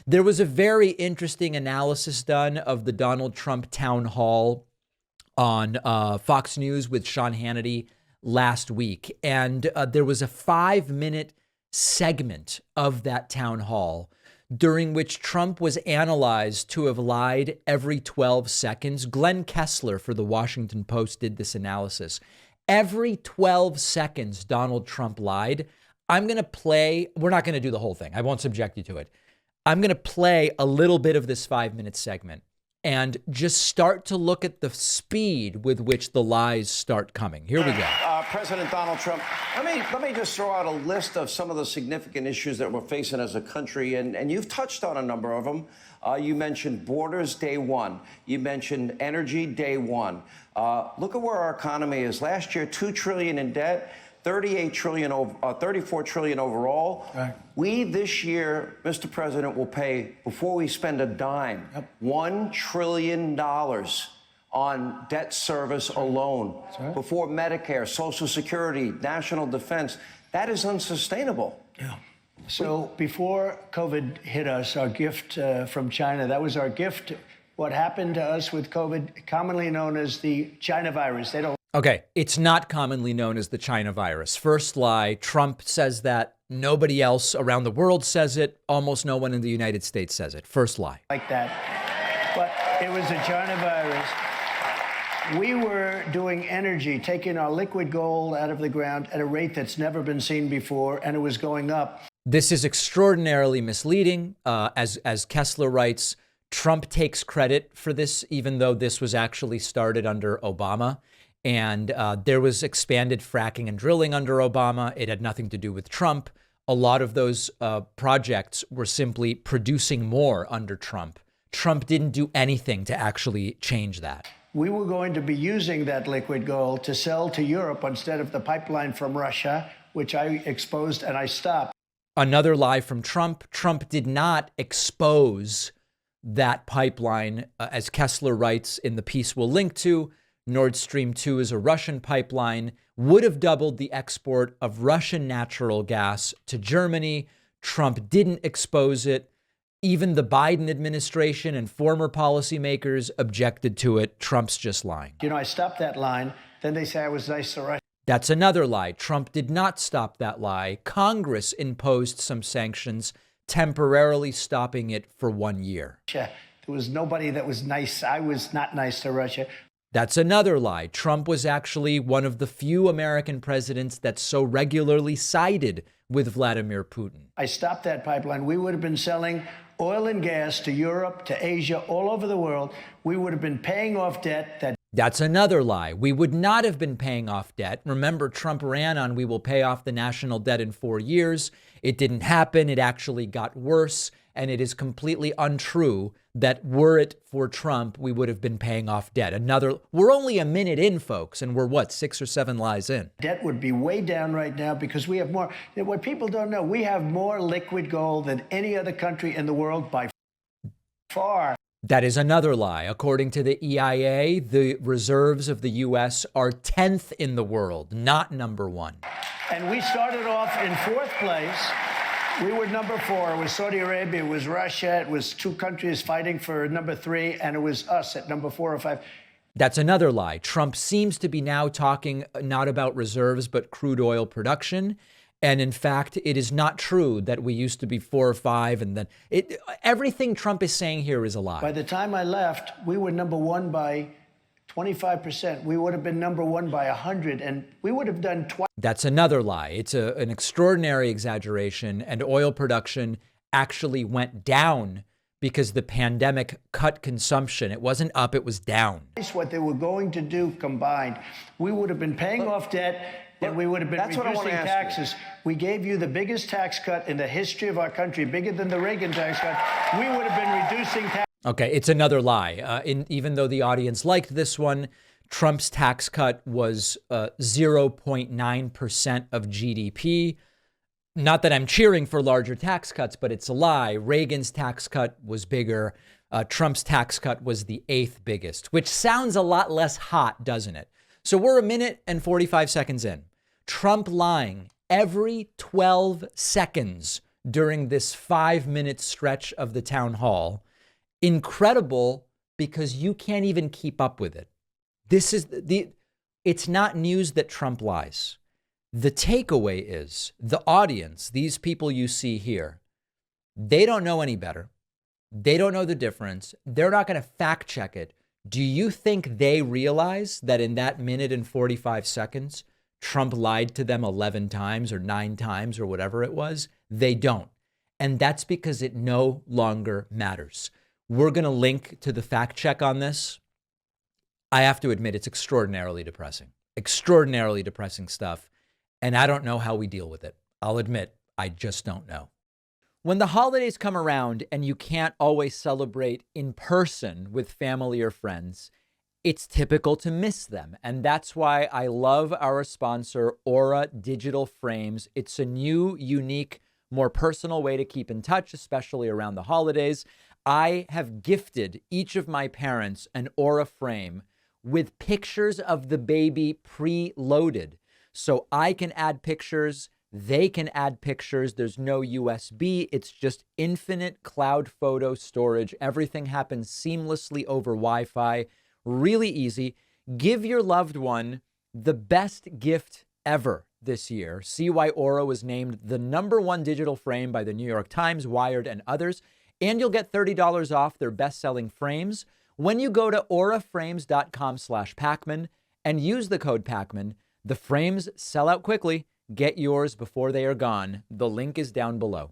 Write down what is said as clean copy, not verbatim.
There was a very interesting analysis done of the Donald Trump town hall on Fox News with Sean Hannity last week. And there was a 5-minute segment of that town hall during which Trump was analyzed to have lied every 12 seconds. Glenn Kessler for the Washington Post did this analysis. Every 12 seconds, Donald Trump lied. I'm going to play. We're not going to do the whole thing. I won't subject you to it. I'm going to play a little bit of this 5-minute segment and just start to look at the speed with which the lies start coming. Here we go. President Donald Trump, let me just throw out a list of some of the significant issues that we're facing as a country, and you've touched on a number of them. You mentioned borders, day one. You mentioned energy, day one. Look at where our economy is. Last year, $2 trillion in debt. 34 trillion overall. Right. We this year, Mr. President, will pay, before we spend a dime, $1 trillion on debt service alone. Right. Before Medicare, Social Security, national defense. That is unsustainable. Yeah. So before COVID hit us, our gift from China, that was our gift. What happened to us with COVID, commonly known as the China virus. Okay, it's not commonly known as the China virus. First lie, Trump says that. Nobody else around the world says it. Almost no one in the United States says it. First lie. Like that. But it was the China virus. We were doing energy, taking our liquid gold out of the ground at a rate that's never been seen before, and it was going up. This is extraordinarily misleading. As Kessler writes, Trump takes credit for this, even though this was actually started under Obama. And there was expanded fracking and drilling under Obama. It had nothing to do with Trump. A lot of those projects were simply producing more under Trump. Trump didn't do anything to actually change that. We were going to be using that liquid gold to sell to Europe instead of the pipeline from Russia, which I exposed and I stopped. Another lie from Trump. Trump did not expose that pipeline, as Kessler writes in the piece we'll link to. Nord Stream 2 is a Russian pipeline, would have doubled the export of Russian natural gas to Germany. Trump didn't expose it. Even the Biden administration and former policymakers objected to it. Trump's just lying. You know, I stopped that line. Then they say I was nice to Russia. That's another lie. Trump did not stop that lie. Congress imposed some sanctions, temporarily stopping it for 1 year. There was nobody that was nice. I was not nice to Russia. That's another lie. Trump was actually one of the few American presidents that so regularly sided with Vladimir Putin. I stopped that pipeline. We would have been selling oil and gas to Europe, to Asia, all over the world. We would have been paying off debt. That's another lie. We would not have been paying off debt. Remember, Trump ran on we will pay off the national debt in 4 years. It didn't happen. It actually got worse. And it is completely untrue that were it for Trump, we would have been paying off debt. We're only a minute in, folks, and we're 6 or 7 lies in. Debt would be way down right now because we have more. What people don't know, we have more liquid gold than any other country in the world by far. That is another lie. According to the EIA, the reserves of the U.S. are 10th in the world, not number 1. And we started off in 4th place. We were number 4. It was Saudi Arabia, it was Russia, it was 2 countries fighting for number 3, and it was us at number 4 or 5. That's another lie. Trump seems to be now talking not about reserves, but crude oil production. And in fact, it is not true that we used to be 4 or 5. And then everything Trump is saying here is a lie. By the time I left, we were number 1 by 25%. We would have been number 1 by 100, and we would have done twice. That's another lie. It's an extraordinary exaggeration, and oil production actually went down because the pandemic cut consumption. It wasn't up, it was down. What they were going to do combined, we would have been paying off debt, and we would have been reducing taxes. We gave you the biggest tax cut in the history of our country, bigger than the Reagan tax cut. We would have been reducing taxes. Okay, it's another lie. Even though the audience liked this one, Trump's tax cut was 0.9% of GDP. Not that I'm cheering for larger tax cuts, but it's a lie. Reagan's tax cut was bigger. Trump's tax cut was the 8th biggest, which sounds a lot less hot, doesn't it? So we're 1 minute and 45 seconds in. Trump lying every 12 seconds during this 5-minute stretch of the town hall. Incredible because you can't even keep up with it. It's not news that Trump lies. The takeaway is the audience, these people you see here, they don't know any better. They don't know the difference. They're not going to fact check it. Do you think they realize that in that minute and 45 seconds, Trump lied to them 11 times or 9 times or whatever it was? They don't. And that's because it no longer matters. We're going to link to the fact check on this. I have to admit, it's extraordinarily depressing stuff. And I don't know how we deal with it. I'll admit, I just don't know. When the holidays come around and you can't always celebrate in person with family or friends, it's typical to miss them. And that's why I love our sponsor, Aura Digital Frames. It's a new, unique, more personal way to keep in touch, especially around the holidays. I have gifted each of my parents an Aura frame with pictures of the baby preloaded. So I can add pictures, they can add pictures. There's no USB. It's just infinite cloud photo storage. Everything happens seamlessly over Wi-Fi. Really easy. Give your loved one the best gift ever this year. See why Aura was named the #1 digital frame by the New York Times, Wired, and others. And you'll get $30 off their best-selling frames when you go to auraframes.com/Pacman and use the code Pacman. The frames sell out quickly. Get yours before they are gone. The link is down below.